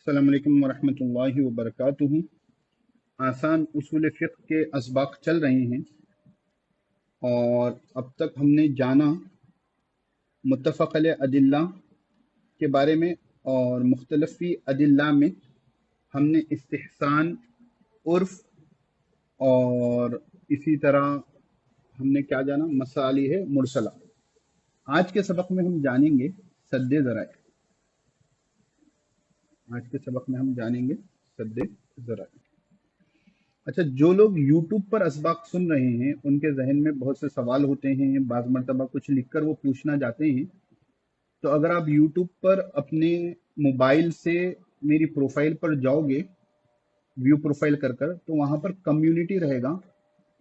السلام علیکم ورحمۃ اللہ وبرکاتہ۔ آسان اصول فقہ کے اسباق چل رہے ہیں اور اب تک ہم نے جانا متفق علیہ ادلہ کے بارے میں، اور مختلف ادلہ میں ہم نے استحسان، عرف، اور اسی طرح ہم نے کیا جانا، مصالح مرسلہ۔ آج کے سبق میں ہم جانیں گے سد ذرائع۔ آج کے سبق میں ہم جانیں گے سد ذرائع۔ اچھا، جو لوگ یوٹیوب پر اسباق سن رہے ہیں ان کے ذہن میں بہت سے سوال ہوتے ہیں، بعض مرتبہ کچھ لکھ کر وہ پوچھنا چاہتے ہیں۔ تو اگر آپ یوٹیوب پر اپنے موبائل سے میری پروفائل پر جاؤ گے، ویو پروفائل کر کر، تو وہاں پر کمیونٹی رہے گا۔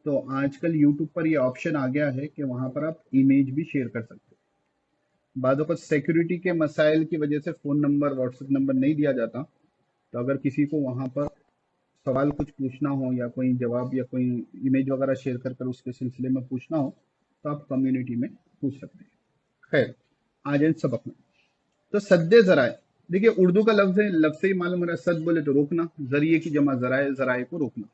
تو آج کل یوٹیوب پر یہ آپشن آ گیا ہے کہ وہاں پر آپ امیج بھی شیئر کر سکتے ہیں۔ بعض اوقات سیکیورٹی کے مسائل کی وجہ سے phone number, what's app number نہیں دیا جاتا، تو اگر کسی کو وہاں پر سوال کچھ پوچھنا ہو یا کوئی جواب یا کوئی امیج وغیرہ شیئر کر کر اس کے سلسلے میں پوچھنا ہو تو آپ کمیونٹی میں پوچھ سکتے ہیں۔ خیر، آ جائیں سبق میں۔ تو سد ذرائع، دیکھیے اردو کا لفظ ہے، لفظ سے ہی معلوم ہو رہا ہے، سد بولے تو روکنا، ذریعے کی جمع ذرائع، ذرائع کو روکنا۔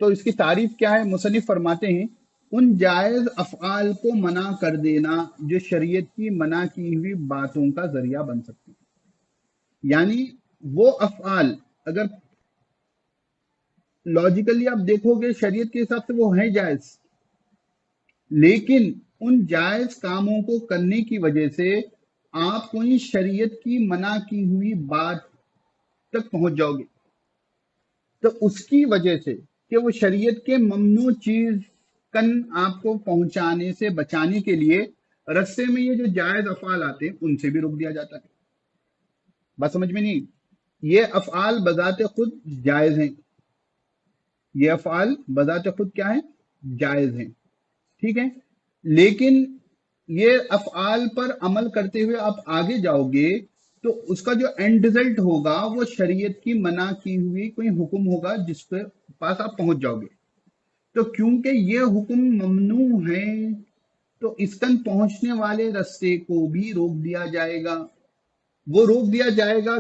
تو اس کی تعریف کیا ہے؟ مصنف فرماتے ہیں ان جائز افعال کو منع کر دینا جو شریعت کی منع کی ہوئی باتوں کا ذریعہ بن سکتی ہیں۔ یعنی وہ افعال اگر لاجیکلی آپ دیکھو گے شریعت کے حساب سے وہ ہیں جائز، لیکن ان جائز کاموں کو کرنے کی وجہ سے آپ کوئی شریعت کی منع کی ہوئی بات تک پہنچ جاؤ گے، تو اس کی وجہ سے کہ وہ شریعت کے ممنوع چیز کن آپ کو پہنچانے سے بچانے کے لیے رستے میں یہ جو جائز افعال آتے ہیں ان سے بھی روک دیا جاتا ہے۔ بات سمجھ میں نہیں؟ یہ افعال بذات خود جائز ہیں، یہ افعال بذات خود کیا ہیں؟ جائز ہیں، ٹھیک ہے۔ لیکن یہ افعال پر عمل کرتے ہوئے آپ آگے جاؤ گے تو اس کا جو اینڈ رزلٹ ہوگا وہ شریعت کی منع کی ہوئی کوئی حکم ہوگا جس کے پاس آپ پہنچ جاؤ گے۔ تو کیونکہ یہ حکم ممنوع ہے تو اس تک پہنچنے والے رستے کو بھی روک دیا جائے گا۔ وہ روک دیا جائے گا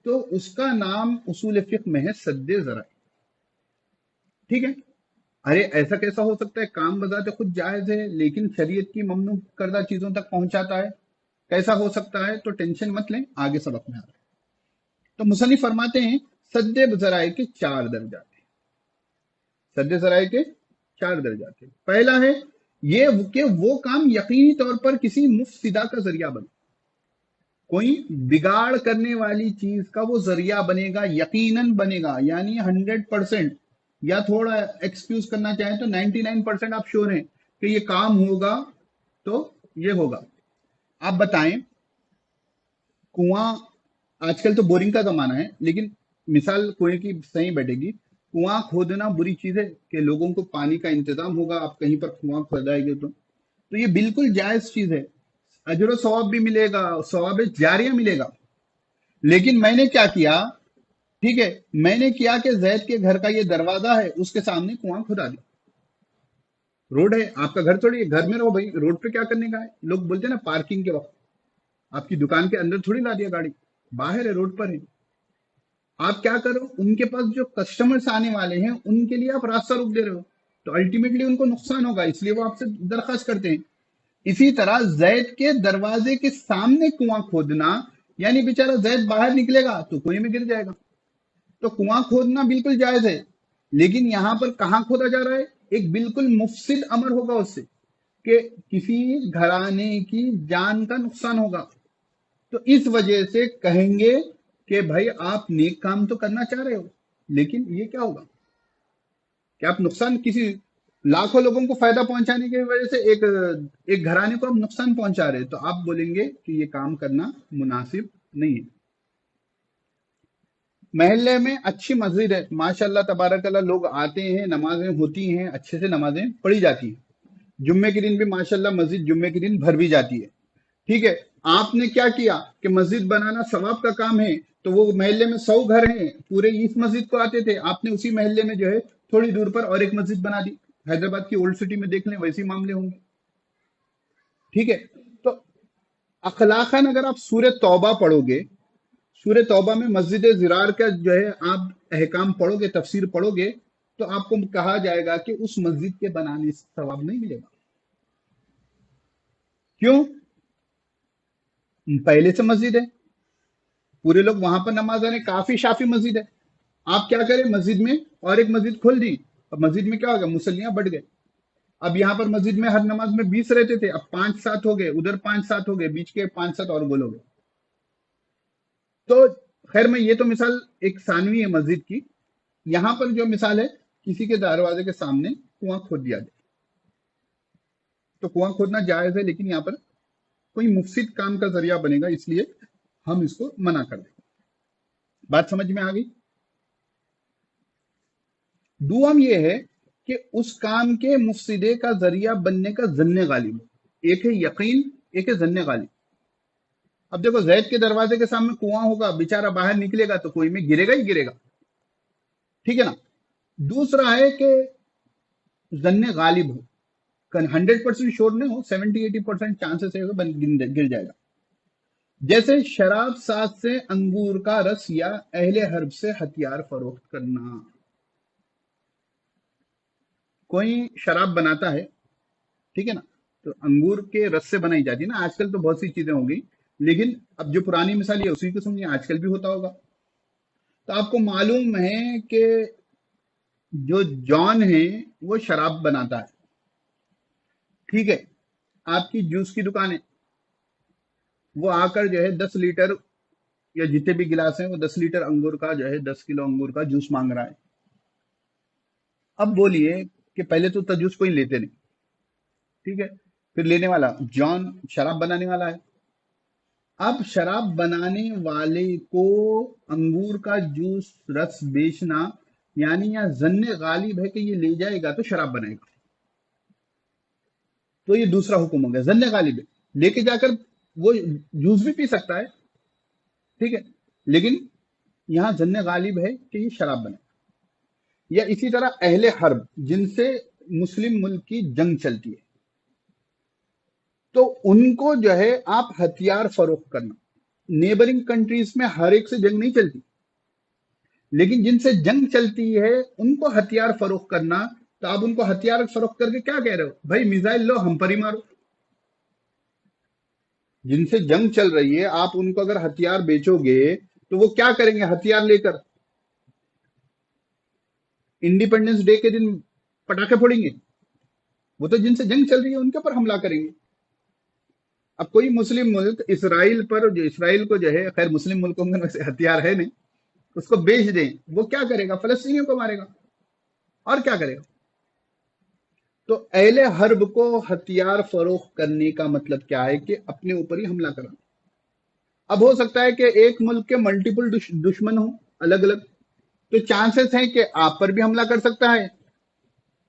تو اس کا نام اصول فقہ میں ہے سد ذرائع، ٹھیک ہے۔ ارے ایسا کیسا ہو سکتا ہے؟ کام بذات خود جائز ہے لیکن شریعت کی ممنوع کردہ چیزوں تک پہنچاتا ہے، کیسا ہو سکتا ہے؟ تو ٹینشن مت لیں، آگے سبق میں آ رہا ہے۔ تو مصنف فرماتے ہیں سد ذرائع کے 4 درجات ہیں۔ سد ذرائع کے 4 درجات ہیں۔ پہلا ہے یہ کہ وہ کام یقینی طور پر کسی مفسدہ کا ذریعہ بنے، کوئی بگاڑ کرنے والی چیز کا وہ ذریعہ بنے گا، یقیناً بنے گا، یعنی 100%، یا تھوڑا ایکسکیوز کرنا چاہیں تو 99% آپ شور ہیں کہ یہ کام ہوگا تو یہ ہوگا۔ آپ بتائیں، کنواں، آج کل تو بورنگ کا زمانہ ہے لیکن مثال کنویں کی صحیح بیٹھے گی، کنواں کھودنا بری چیز ہے کہ لوگوں کو پانی کا انتظام ہوگا، آپ کہیں پر کنواں کھودائے گے تو یہ بالکل جائز چیز ہے، اجر و ثواب بھی ملے گا، ثواب جاریہ ملے گا۔ لیکن میں نے کیا کیا؟ ٹھیک ہے، میں نے کیا کہ زید کے گھر کا یہ دروازہ ہے، اس کے سامنے کنواں کھدا دیا۔ روڈ ہے، آپ کا گھر تھوڑی ہے، گھر میں رہو بھائی، روڈ پہ کیا کرنے کا ہے؟ لوگ بولتے ہیں نا پارکنگ کے وقت، آپ کی دکان کے اندر تھوڑی لا دیا گاڑی، باہر ہے، روڈ پر ہے۔ آپ کیا کرو، ان کے پاس جو کسٹمرز آنے والے ہیں ان کے لیے آپ راستہ روک دے رہے ہو، تو الٹیمیٹلی ان کو نقصان ہوگا، اس لیے وہ آپ سے درخواست کرتے ہیں۔ اسی طرح زید کے دروازے کے سامنے کنواں کھودنا، یعنی بیچارہ زید باہر نکلے گا تو کنویں میں گر جائے گا۔ تو کنواں کھودنا بالکل جائز ہے، لیکن یہاں پر کہاں کھودا جا رہا ہے؟ ایک بالکل مفسد امر ہوگا اس سے کہ کسی گھرانے کی جان کا نقصان ہوگا، تو اس وجہ سے کہیں گے کہ بھائی آپ نیک کام تو کرنا چاہ رہے ہو لیکن یہ کیا ہوگا کہ آپ نقصان، کسی لاکھوں لوگوں کو فائدہ پہنچانے کی وجہ سے ایک گھرانے کو آپ نقصان پہنچا رہے، تو آپ بولیں گے کہ یہ کام کرنا مناسب نہیں ہے۔ محلے میں اچھی مسجد ہے، ماشاءاللہ تبارک اللہ، لوگ آتے ہیں، نمازیں ہوتی ہیں، اچھے سے نمازیں پڑھی جاتی ہیں، جمعے کے دن بھی ماشاءاللہ مسجد جمعے کے دن بھر بھی جاتی ہے، ٹھیک ہے۔ آپ نے کیا کیا کہ مسجد بنانا ثواب کا کام ہے، تو وہ محلے میں 100 گھر ہیں، پورے اس مسجد کو آتے تھے، آپ نے اسی محلے میں جو ہے تھوڑی دور پر اور ایک مسجد بنا دی۔ حیدرآباد کی اولڈ سٹی میں دیکھ لیں، ویسے معاملے ہوں گے، ٹھیک ہے۔ تو اخلاقاً اگر آپ سورہ توبہ پڑھو گے، سورہ توبہ میں مسجد زرار کا جو ہے آپ احکام پڑھو گے، تفسیر پڑھو گے، تو آپ کو کہا جائے گا کہ اس مسجد کے بنانے سے ثواب نہیں ملے گا. کیوں؟ پہلے سے مسجد ہے، پورے لوگ وہاں پر نماز آنے، کافی شافی مسجد ہے. آپ کیا کریں مسجد میں اور ایک مسجد کھول دی، اب مسجد میں کیا ہوگا، مسلیاں بڑھ گئے. اب یہاں پر مسجد میں ہر نماز میں 20 رہتے تھے، اب 5-7 ہو گئے، ادھر 5-7 ہو گئے، بیچ کے 5-7 اور بولو گے. تو خیر میں یہ تو مثال ایک ثانوی ہے مسجد کی. یہاں پر جو مثال ہے، کسی کے دروازے کے سامنے کنواں کھود دیا جائے، تو کنواں کھودنا جائز ہے، لیکن یہاں پر کوئی مفسد کام کا ذریعہ بنے گا، اس لیے ہم اس کو منع کر دیں. بات سمجھ میں آ گئی؟ دوم یہ ہے کہ اس کام کے مفسدے کا ذریعہ بننے کا ظن غالب. ایک ہے یقین، ایک ہے ظن غالب. اب دیکھو زید کے دروازے کے سامنے کنواں ہوگا، بیچارہ باہر نکلے گا تو کوئی میں گرے گا ہی گرے گا، ٹھیک ہے نا. دوسرا ہے کہ ظن غالب ہو، 100% شور نہیں ہو، 70-80% چانسز ہے گر جائے گا. جیسے شراب ساز سے انگور کا رس یا اہل حرب سے ہتھیار فروخت کرنا. کوئی شراب بناتا ہے، ٹھیک ہے نا، تو انگور کے رس سے بنائی جاتی ہے نا. آج کل تو بہت سی چیزیں ہوں گی، لیکن اب جو پرانی مثال ہے اسی کو سمجھیں، آج کل بھی ہوتا ہوگا. تو آپ کو معلوم ہے کہ جو جان ہے وہ شراب بناتا ہے، ٹھیک ہے. آپ کی جوس کی دکان ہے، وہ آ کر جو ہے 10 لیٹر یا جتنے بھی گلاس ہیں وہ 10 لیٹر انگور کا جو ہے 10 کلو انگور کا جوس مانگ رہا ہے. اب بولیے کہ پہلے تو تجوس کوئی لیتے نہیں، ٹھیک ہے، پھر لینے والا جان شراب بنانے والا ہے. اب شراب بنانے والے کو انگور کا جوس رس بیچنا، یعنی یا ظن غالب ہے کہ یہ لے جائے گا تو شراب بنائے گا، تو یہ دوسرا حکم ہو گیا. ظن غالب ہے، لے کے جا کر وہ جوس بھی پی سکتا ہے، ٹھیک ہے، لیکن یہاں ظن غالب ہے کہ یہ شراب بنائے. یا اسی طرح اہل حرب، جن سے مسلم ملک کی جنگ چلتی ہے، تو ان کو جو ہے آپ ہتھیار فروخت کرنا. نیبرنگ کنٹریز میں ہر ایک سے جنگ نہیں چلتی، لیکن جن سے جنگ چلتی ہے ان کو ہتھیار فروخت کرنا. تو آپ ان کو ہتھیار فروخت کر کے کیا کہہ رہے ہو، بھائی میزائل لو ہم پر ہی مارو. جن سے جنگ چل رہی ہے آپ ان کو اگر ہتھیار بیچو گے تو وہ کیا کریں گے، ہتھیار لے کر انڈیپینڈنس ڈے کے دن پٹاخے پھوڑیں گے. وہ تو جن سے جنگ چل رہی ہے ان کے اوپر حملہ کریں گے. اب کوئی مسلم ملک اسرائیل پر، جو اسرائیل کو جو ہے، خیر مسلم ملکوں میں ویسے ہتھیار ہے نہیں، اس کو بیچ دیں، وہ کیا کرے گا، فلسطینیوں کو مارے گا اور کیا کرے گا. تو اہل حرب کو ہتھیار فروخت کرنے کا مطلب کیا ہے کہ اپنے اوپر ہی حملہ کرنا. اب ہو سکتا ہے کہ ایک ملک کے ملٹیپل دشمن ہوں الگ الگ، تو چانسز ہیں کہ آپ پر بھی حملہ کر سکتا ہے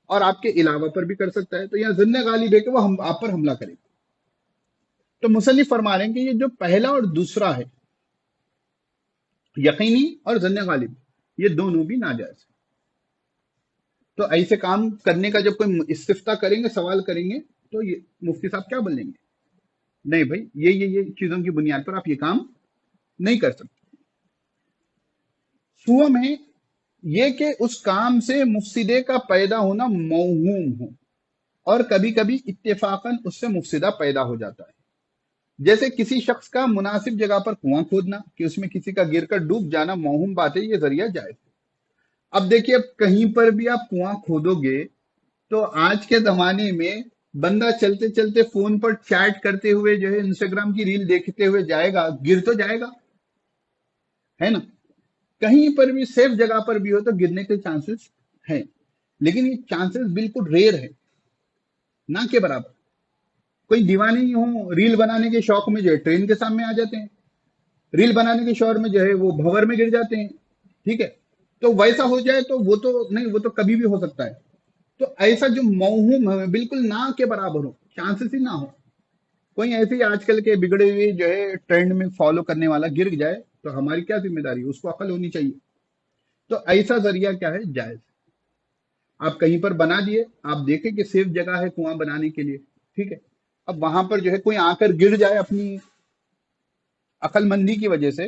اور آپ کے علاوہ پر بھی کر سکتا ہے. تو یہاں ظن غالب ہے کہ وہ آپ پر حملہ کرے گا. تو مصنف فرما رہے ہیں کہ یہ جو پہلا اور دوسرا ہے، یقینی اور ظن غالب، یہ دونوں بھی ناجائز ہیں. تو ایسے کام کرنے کا جب کوئی استفتاء کریں گے، سوال کریں گے، تو یہ مفتی صاحب کیا بولیں گے، نہیں بھائی یہ چیزوں کی بنیاد پر آپ یہ کام نہیں کر سکتے. سوم ہے یہ کہ اس کام سے مفسدے کا پیدا ہونا موہوم ہو، اور کبھی کبھی اتفاقاً اس سے مفسدہ پیدا ہو جاتا ہے. جیسے کسی شخص کا مناسب جگہ پر کنواں کھودنا، کہ اس میں کسی کا گر کر ڈوب جانا موہوم بات ہے، یہ ذریعہ جائز. اب دیکھیے، اب کہیں پر بھی آپ کنواں کھودو گے تو آج کے زمانے میں بندہ چلتے چلتے فون پر چیٹ کرتے ہوئے جو ہے انسٹاگرام کی ریل دیکھتے ہوئے جائے گا، گر تو جائے گا، ہے نا. کہیں پر بھی سیف جگہ پر بھی ہو تو گرنے کے چانسز ہیں، لیکن یہ چانسز بالکل ریئر ہے، نہ کے برابر. کوئی دیوانے ہی ہوں، ریل بنانے کے شوق میں جو ہے ٹرین کے سامنے آ جاتے ہیں، ریل بنانے کے شوق میں جو ہے وہ بھور میں گر جاتے ہیں، ٹھیک ہے. تو ویسا ہو جائے تو وہ تو نہیں، وہ تو کبھی بھی ہو سکتا ہے. تو ایسا جو موہوم ہے بالکل نہ کے برابر ہو، چانسز ہی نہ ہو. کوئی ایسے ہی آج کل کے بگڑے ہوئے جو ہے ٹرینڈ میں فالو کرنے والا گر جائے تو ہماری کیا ذمہ داری، اس کو عقل ہونی چاہیے. تو ایسا ذریعہ کیا ہے، جائز. آپ کہیں پر بنا دیے، آپ دیکھیں کہ سیف جگہ ہے کنواں بنانے کے لیے، ٹھیک ہے. اب وہاں پر جو ہے کوئی آ کر گر جائے اپنی عقل مندی کی وجہ سے،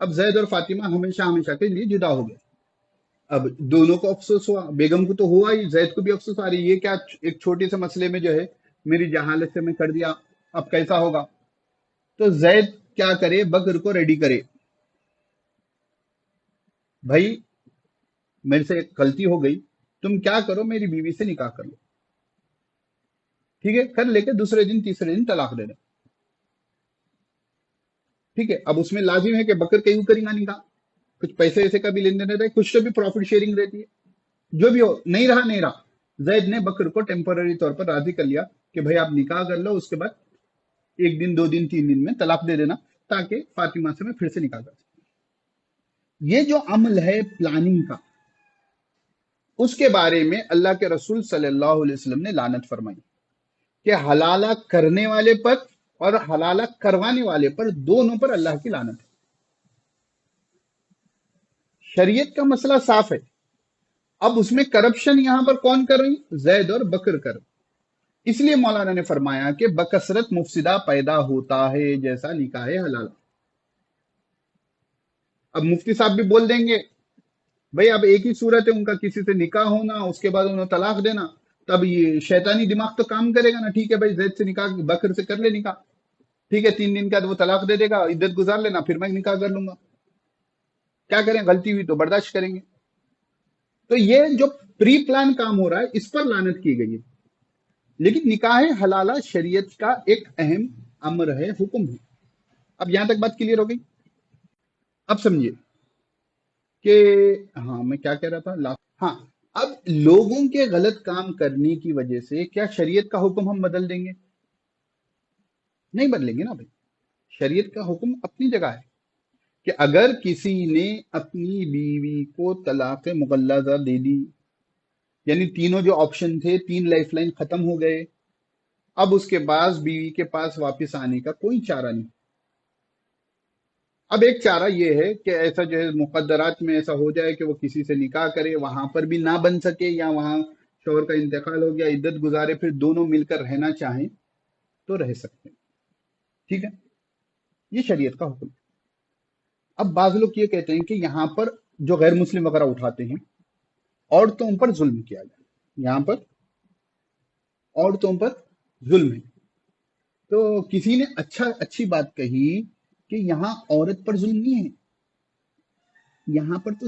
اب زید اور فاطمہ ہمیشہ ہمیشہ کے لیے جدا ہو گئے. اب دونوں کو افسوس ہوا، بیگم کو تو ہوا ہی، زید کو بھی افسوس آ رہی یہ کیا ایک چھوٹے سے مسئلے میں جو ہے میری جہالت سے میں کر دیا، اب کیسا ہوگا. تو زید کیا کرے، بکر کو ریڈی کرے، بھائی میرے سے ایک غلطی ہو گئی، تم کیا کرو میری بیوی سے نکاح کر لو، ٹھیک ہے، کر لے کے دوسرے دن تیسرے دن طلاق دے دیں. ٹھیک ہے، اب اس میں لازم ہے کہ بکر کیوں کریں گا نکاح، کچھ پیسے ویسے کا بھی لین دین رہتا ہے، کچھ تو بھی پروفٹ شیئرنگ رہتی ہے. جو بھی ہو، نہیں رہا نہیں رہا، زید نے بکر کو ٹیمپرری طور پر راضی کر لیا کہ بھائی آپ نکاح کر لو، اس کے بعد ایک دن دو دن تین دن میں طلاق دے دینا تاکہ فاطمہ سے میں پھر سے نکاح کر سکوں. یہ جو عمل ہے پلاننگ کا، اس کے بارے میں اللہ کے رسول صلی اللہ علیہ وسلم نے لعنت فرمائی کہ حلالہ کرنے والے پر اور حلالہ کروانے والے پر دونوں پر اللہ کی لعنت ہے. شریعت کا مسئلہ صاف ہے. اب اس میں کرپشن یہاں پر کون کر رہی، زید اور بکر کر. اس لیے مولانا نے فرمایا کہ بکثرت مفسدہ پیدا ہوتا ہے جیسا نکاح حلال. اب مفتی صاحب بھی بول دیں گے بھائی اب ایک ہی صورت ہے ان کا، کسی سے نکاح ہونا اس کے بعد انہیں طلاق دینا، تب یہ شیطانی دماغ تو کام کرے گا نا، ٹھیک ہے بھائی زید سے نکاح، بکر سے کر لے نکاح، ٹھیک ہے 3 دن کا وہ طلاق دے دے گا، عدت گزار لینا، پھر میں نکاح کر لوں گا. کیا کریں، غلطی ہوئی تو برداشت کریں گے. تو یہ جو پری پلان کام ہو رہا ہے اس پر لعنت کی گئی ہے. لیکن نکاح حلالہ شریعت کا ایک اہم امر ہے، حکم ہے. اب یہاں تک بات کلیئر ہو گئی. اب سمجھیے کہ ہاں میں کیا کہہ رہا تھا ہاں، اب لوگوں کے غلط کام کرنے کی وجہ سے کیا شریعت کا حکم ہم بدل دیں گے؟ نہیں بدلیں گے نا بھائی. شریعت کا حکم اپنی جگہ ہے کہ اگر کسی نے اپنی بیوی کو طلاق مغلظہ دے دی، یعنی تینوں جو آپشن تھے، 3 لائف لائن ختم ہو گئے، اب اس کے بعد بیوی کے پاس واپس آنے کا کوئی چارہ نہیں. اب ایک چارہ یہ ہے کہ ایسا جو ہے مقدرات میں ایسا ہو جائے کہ وہ کسی سے نکاح کرے، وہاں پر بھی نہ بن سکے، یا وہاں شوہر کا انتقال ہو گیا، عدت گزارے، پھر دونوں مل کر رہنا چاہیں تو رہ سکتے ہیں. ٹھیک ہے، یہ شریعت کا حکم ہے. اب بعض لوگ یہ کہتے ہیں کہ یہاں پر جو غیر مسلم وغیرہ اٹھاتے ہیں عورتوں پر ظلم کیا جائے، یہاں پر عورتوں پر ظلم ہے. تو کسی نے اچھی بات کہی کہ یہاں عورت پر ظلم نہیں ہے، یہاں پر تو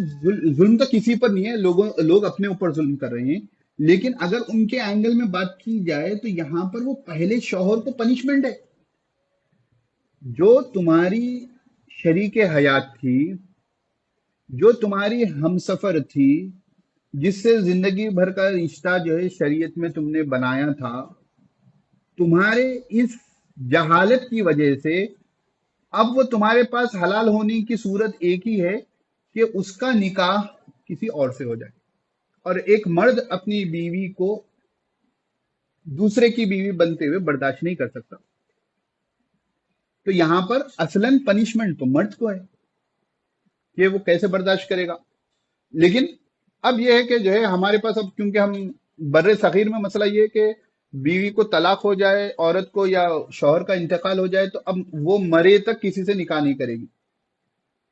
ظلم تو کسی پر نہیں ہے، لوگ اپنے اوپر ظلم کر رہے ہیں. لیکن اگر ان کے اینگل میں بات کی جائے تو یہاں پر وہ پہلے شوہر کو پنشمنٹ ہے. جو تمہاری شریک حیات تھی، جو تمہاری ہمسفر تھی، جس سے زندگی بھر کا رشتہ جو ہے شریعت میں تم نے بنایا تھا، تمہارے اس جہالت کی وجہ سے اب وہ تمہارے پاس حلال ہونے کی صورت ایک ہی ہے کہ اس کا نکاح کسی اور سے ہو جائے. اور ایک مرد اپنی بیوی کو دوسرے کی بیوی بنتے ہوئے برداشت نہیں کر سکتا. تو یہاں پر اصلاً پنشمنٹ تو مرد کو ہے کہ وہ کیسے برداشت کرے گا. لیکن اب یہ ہے کہ جو ہے ہمارے پاس اب کیونکہ ہم بر صغیر میں مسئلہ یہ ہے کہ بیوی کو طلاق ہو جائے عورت کو، یا شوہر کا انتقال ہو جائے، تو اب وہ مرے تک کسی سے نکاح نہیں کرے گی.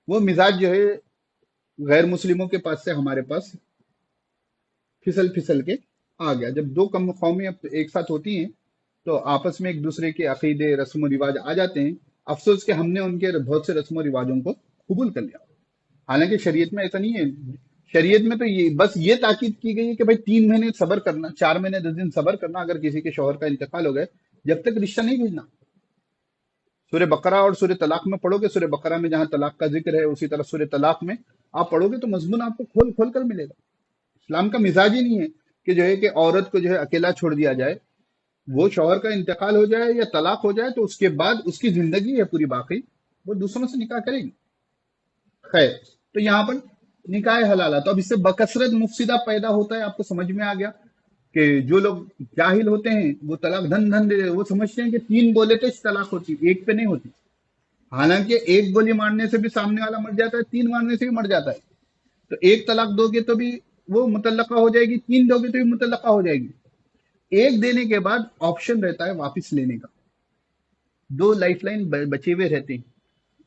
وہ مزاج جو ہے غیر مسلموں کے پاس سے ہمارے پاس پھسل کے آ گیا. جب دو کم قومیں اب ایک ساتھ ہوتی ہیں تو آپس میں ایک دوسرے کے عقیدے رسم و رواج آ جاتے ہیں. افسوس کہ ہم نے ان کے بہت سے رسم و رواجوں کو قبول کر لیا، حالانکہ شریعت میں ایسا نہیں ہے. شریعت میں تو بس یہ تاکید کی گئی ہے کہ بھائی 3 مہینے صبر کرنا، 4 مہینے 10 دن صبر کرنا اگر کسی کے شوہر کا انتقال ہو گئے، جب تک رشتہ نہیں بھیجنا. سورہ بقرہ اور سورہ طلاق میں پڑھو گے، سورہ بقرہ میں جہاں طلاق کا ذکر ہے اسی طرح سورہ طلاق میں آپ پڑھو گے تو مضمون آپ کو کھول کھول کر ملے گا. اسلام کا مزاج ہی نہیں ہے کہ جو ہے کہ عورت کو جو ہے اکیلا چھوڑ دیا جائے. وہ شوہر کا انتقال ہو جائے یا طلاق ہو جائے تو اس کے بعد اس کی زندگی ہے پوری باقی وہ دوسروں سے نکاح کرے گی. خیر، تو یہاں پر نکاح حلالہ، تو اب اس سے بکثرت مفسدہ پیدا ہوتا ہے. آپ کو سمجھ میں آ گیا کہ جو لوگ جاہل ہوتے ہیں وہ طلاق دھن دے، وہ سمجھتے ہیں کہ 3 بولے تو طلاق ہوتی، ایک پہ نہیں ہوتی. حالانکہ ایک گولی مارنے سے بھی سامنے والا مر جاتا ہے، 3 مارنے سے بھی مر جاتا ہے. تو ایک طلاق دو گے تو بھی وہ مطلقہ ہو جائے گی، 3 دو گے تو بھی مطلقہ ہو جائے گی. ایک دینے کے بعد آپشن رہتا ہے واپس لینے کا. 2 لائف لائن بچے ہوئے رہتے ہیں،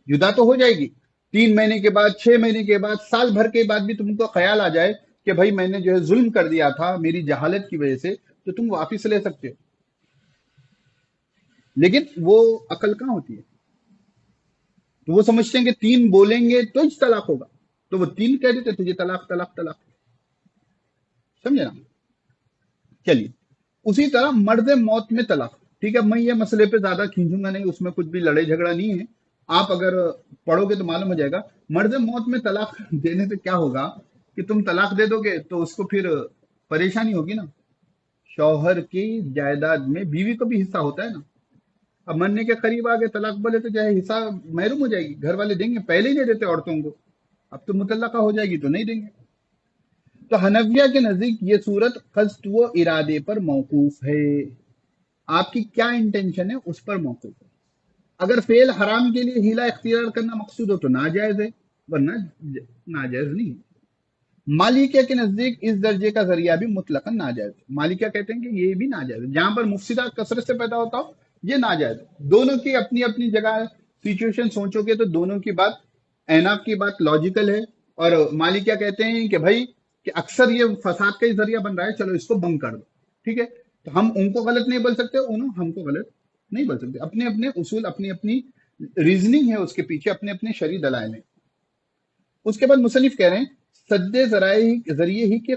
جدا تو ہو جائے گی 3 مہینے کے بعد، 6 مہینے کے بعد، سال بھر کے بعد بھی تم کو خیال آ جائے کہ بھائی میں نے جو ہے ظلم کر دیا تھا میری جہالت کی وجہ سے، تو تم واپس لے سکتے ہو. لیکن وہ عقل کہاں ہوتی ہے؟ تو وہ سمجھتے ہیں کہ 3 بولیں گے تو ہی طلاق ہوگا، تو وہ 3 کہہ دیتے تجھے طلاق طلاق طلاق. سمجھے نا؟ چلیے، اسی طرح مرد موت میں طلاق. ٹھیک ہے، میں یہ مسئلے پہ زیادہ کھینچوں گا نہیں، اس میں کچھ بھی لڑائی جھگڑا نہیں ہے. آپ اگر پڑھو گے تو معلوم ہو جائے گا. مرد موت میں طلاق دینے سے کیا ہوگا کہ تم طلاق دے دو گے تو اس کو پھر پریشانی ہوگی نا. شوہر کی جائیداد میں بیوی کو بھی حصہ ہوتا ہے نا. اب مرنے کے قریب آگے طلاق بولے تو چاہے حصہ محروم ہو جائے گی، گھر والے دیں گے، پہلے ہی نہیں دیتے عورتوں کو، اب تو مطلقہ ہو جائے گی تو نہیں دیں گے. تو حنفیہ کے نزدیک یہ صورت قصد و ارادے پر موقوف ہے. آپ کی کیا انٹینشن ہے اس پر موقوف ہے. اگر فعل حرام کے لیے ہیلا اختیار کرنا مقصود ہو تو ناجائز ہے، ورنہ ناجائز نہیں ہے. مالکیہ کے نزدیک اس درجے کا ذریعہ بھی مطلقاً ناجائز ہے. مالکیہ کہتے ہیں کہ یہ بھی ناجائز ہے، جہاں پر مفسدہ کثرت سے پیدا ہوتا ہو یہ ناجائز ہے. دونوں کی اپنی اپنی جگہ ہے. سچویشن سوچو گے تو دونوں کی بات، ایناب کی بات لاجیکل ہے. اور مالکیہ کہتے ہیں کہ بھائی کہ اکثر یہ فساد کا ہی ذریعہ بن رہا ہے، چلو اس کو بند کر دو. ٹھیک ہے، تو ہم ان کو غلط نہیں بول سکتے، انہوں ہم کو غلط نہیں بول سکتے. اپنے اپنے اصول، اپنی اپنی ریزننگ ہے اس کے پیچھے، اپنے اپنے شرعی دلائل ہیں. اس کے بعد مصنف کہہ رہے ہیں سد ذریعے ہی کے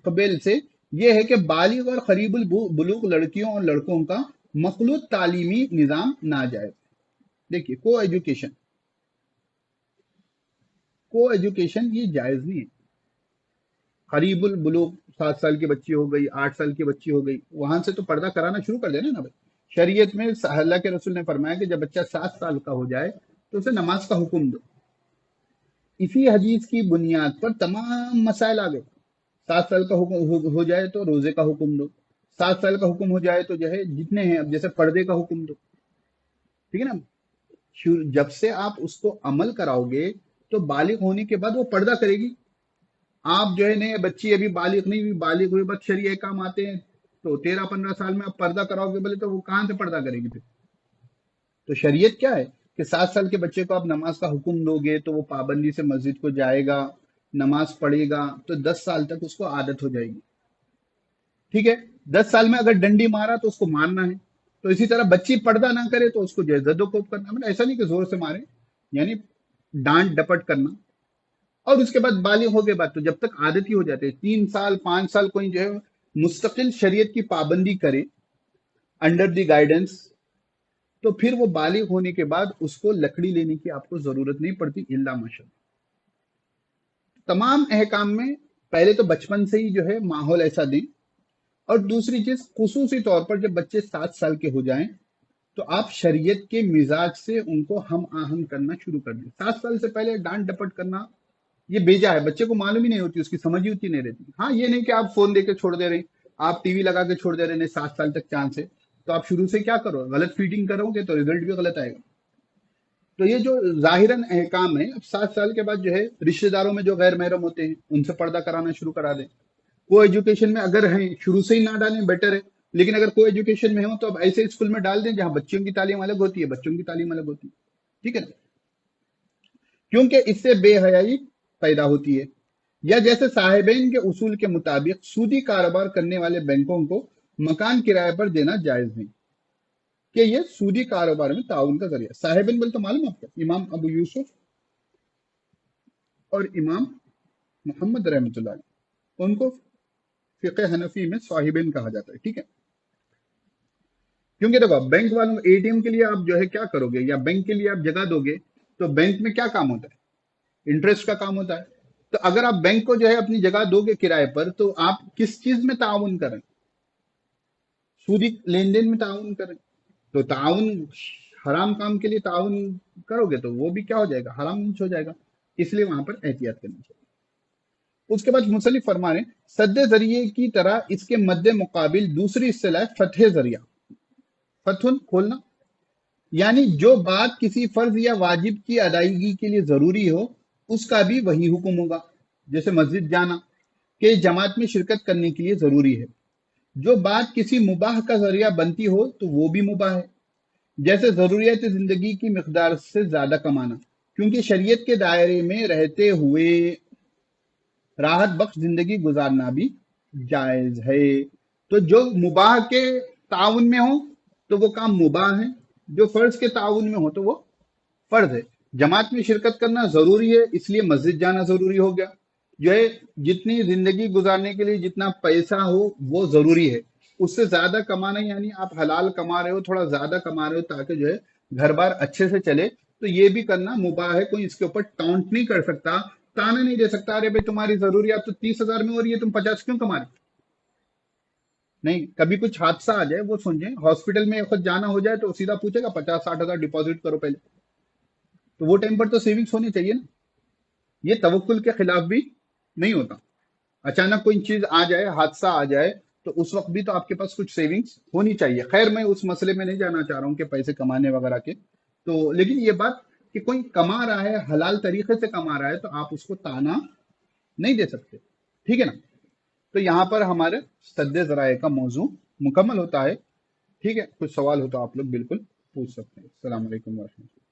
قبیل سے یہ ہے کہ بالغ اور قریب البلوغ لڑکیوں اور لڑکوں کا مخلوط تعلیمی نظام ناجائز. دیکھیے، کو ایجوکیشن یہ جائز نہیں ہے. قریب البلوغ 7 سال کی بچی ہو گئی، 8 سال کی بچی ہو گئی، وہاں سے تو پردہ کرانا شروع کر دینا نا بھائی. شریعت میں اللہ کے رسول نے فرمایا کہ جب بچہ 7 سال کا ہو جائے تو اسے نماز کا حکم دو. اسی حدیث کی بنیاد پر تمام مسائل آ گئے. 7 سال کا حکم ہو جائے تو روزے کا حکم دو، 7 سال کا حکم ہو جائے تو جو ہے جتنے ہیں اب جیسے پردے کا حکم دو. ٹھیک ہے نا؟ جب سے آپ اس کو عمل کراؤ گے تو بالغ ہونے کے بعد وہ پردہ کرے گی. آپ جو ہے نہیں، بچی ابھی بالغ نہیں ہوئی، بالغ ہوئے بعد شرعی احکام آتے ہیں تو 13-15 سال میں آپ پردہ کراؤ گے بولے تو وہ کہاں سے پردہ کرے گی پھر. تو شریعت کیا ہے کہ 7 سال کے بچے کو آپ نماز کا حکم دو گے تو وہ پابندی سے مسجد کو جائے گا، نماز پڑھے گا، تو 10 سال تک اس کو عادت ہو جائے گی. ٹھیک ہے، 10 سال میں اگر ڈنڈی مارا تو اس کو مارنا ہے. تو اسی طرح بچی پردہ نہ کرے تو اس کو جو ہے زد و کوب کرنا، مطلب ایسا نہیں کہ زور سے مارے، یعنی ڈانٹ ڈپٹ کرنا. اور اس کے بعد بالغ ہو کے بعد تو جب تک عادت ہی ہو جاتے 3 سال 5 سال کوئی جو ہے مستقل شریعت کی پابندی کرے انڈر دی گائیڈنس، تو پھر وہ بالغ ہونے کے بعد اس کو لکڑی لینے کی آپ کو ضرورت نہیں پڑتی الا ماشاء. تمام احکام میں پہلے تو بچپن سے ہی جو ہے ماحول ایسا دیں. اور دوسری چیز خصوصی طور پر جب بچے 7 سال کے ہو جائیں تو آپ شریعت کے مزاج سے ان کو ہم آہنگ کرنا شروع کر دیں. 7 سال سے پہلے ڈانٹ ڈپٹ کرنا یہ بیجا ہے، بچے کو معلوم ہی نہیں ہوتی، اس کی سمجھ ہی ہوتی نہیں رہتی. ہاں یہ نہیں کہ آپ فون دے کے چھوڑ دے رہے ہیں، آپ ٹی وی لگا کے چھوڑ دے رہے ہیں 7 سال تک چاند سے، تو آپ شروع سے کیا کرو، غلط فیڈنگ کرو گے تو ریزلٹ بھی غلط آئے گا. تو یہ جو ظاہراً احکام ہے، اب 7 سال کے بعد جو ہے رشتہ داروں میں جو غیر محرم ہوتے ہیں ان سے پردہ کرانا شروع کرا دیں. کو ایجوکیشن میں اگر ہیں شروع سے ہی نہ ڈالیں بیٹر ہے، لیکن اگر کو ایجوکیشن میں ہو تو اب ایسے اسکول میں ڈال دیں جہاں بچوں کی تعلیم الگ ہوتی ہے، بچوں کی تعلیم الگ ہوتی ہے. ٹھیک ہے نا؟ کیونکہ اس سے بے حیائی پیدا ہوتی ہے. یا جیسے صاحبین کے اصول کے مطابق سودی کاروبار کرنے والے بینکوں کو مکان کرائے پر دینا جائز نہیں کہ یہ سودی کاروبار میں تعاون کا ذریعہ. صاحبین بول تو معلوم آپ کو امام ابو یوسف اور امام محمد رحمۃ اللہ علیہ، ان کو فقہ حنفی میں صاحبین کہا جاتا ہے. ٹھیک ہے، کیونکہ دیکھو بینک والوں اے ٹی ایم کے لیے آپ جو ہے کیا کرو گے، یا بینک کے لیے آپ جگہ دو گے تو بینک میں کیا کام ہوتا ہے، انٹرسٹ کا کام ہوتا ہے. تو اگر آپ بینک کو جو ہے اپنی جگہ دو گے کرائے پر تو آپ کس چیز میں تعاون کریں، سودی لین دین میں تعاون کریں. تو تعاون حرام کام کے لیے تعاون کرو گے تو وہ بھی کیا ہو جائے گا، حرام ہو جائے گا. اس لیے وہاں پر احتیاط کرنی چاہیے. اس کے بعد مصنف فرما رہے ہیں سد ذریعے کی طرح اس کے مد مقابل دوسری اصطلاح فتح ذریعہ. فتح کھولنا، یعنی جو بات کسی فرض یا واجب کی ادائیگی کے لیے ضروری ہو اس کا بھی وہی حکم ہوگا. جیسے مسجد جانا کہ جماعت میں شرکت کرنے کے لیے ضروری ہے. جو بات کسی مباح کا ذریعہ بنتی ہو تو وہ بھی مباح ہے. جیسے ضروریات زندگی کی مقدار سے زیادہ کمانا، کیونکہ شریعت کے دائرے میں رہتے ہوئے راحت بخش زندگی گزارنا بھی جائز ہے۔ تو جو مباح کے تعاون میں ہو تو وہ کام مباح ہے، جو فرض کے تعاون میں ہو تو وہ فرض ہے۔ جماعت میں شرکت کرنا ضروری ہے، اس لیے مسجد جانا ضروری ہو گیا۔ جو ہے جتنی زندگی گزارنے کے لیے جتنا پیسہ ہو وہ ضروری ہے، اس سے زیادہ کمانا، یعنی آپ حلال کما رہے ہو، تھوڑا زیادہ کما رہے ہو تاکہ جو ہے گھر بار اچھے سے چلے، تو یہ بھی کرنا مباح ہے۔ کوئی اس کے اوپر ٹاؤنٹ نہیں کر سکتا، تانا نہیں دے سکتا، ارے بھائی تمہاری ضروریات تو 30,000 میں ہو رہی ہے، تم 50 کیوں کما رہے؟ نہیں، کبھی کچھ حادثہ آ جائے، وہ سمجھیں ہاسپٹل میں ایک وقت جانا ہو جائے تو سیدھا پوچھے گا 50-60 ہزار ڈپازٹ کرو پہلے، تو وہ ٹائم پر تو سیونگز ہونی چاہیے نا۔ یہ توکل کے خلاف بھی نہیں ہوتا۔ اچانک کوئی چیز آ جائے، حادثہ آ جائے، تو اس وقت بھی تو آپ کے پاس کچھ سیونگز ہونی چاہیے۔ خیر میں اس مسئلے میں نہیں جانا چاہ رہا ہوں کہ پیسے کمانے وغیرہ کے، تو لیکن یہ بات کہ کوئی کما رہا ہے، حلال طریقے سے کما رہا ہے، تو آپ اس کو تانا نہیں دے سکتے، ٹھیک ہے نا۔ تو یہاں پر ہمارے سد ذرائع کا موضوع مکمل ہوتا ہے، ٹھیک ہے۔ کچھ سوال ہو تو آپ لوگ بالکل پوچھ سکتے ہیں۔ السلام علیکم ورحمۃ اللہ۔